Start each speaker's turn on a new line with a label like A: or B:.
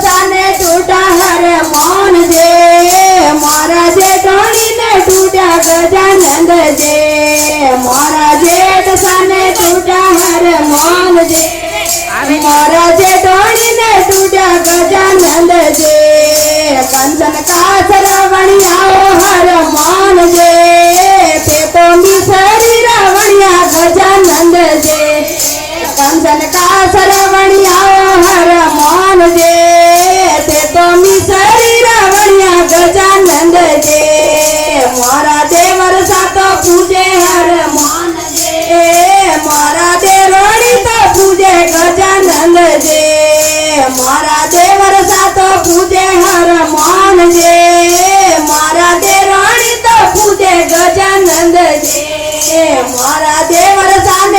A: साने टूटा हर मान जे मारा जेठानी ने टूटा गजानंद जे मारा जेठ साने टूटा हर मान जे मारा जेठानी ने टूटा गजानंद जे कंचन का सरवणियाओ हर मान जे ते तो मिसरी रावणिया गजानंद जे कंचन का सरवणियाओ हर मान जे ते तो मिसरी रावणिया गजानंद जे मारा देवर सातो पूजे हर मान जे मारा देवणी तो पूजे गजानंद जे मारा देवर सातो पूजे हर मान जे मारा देवणी तो पूजे गजानंद जे मारा देवर साने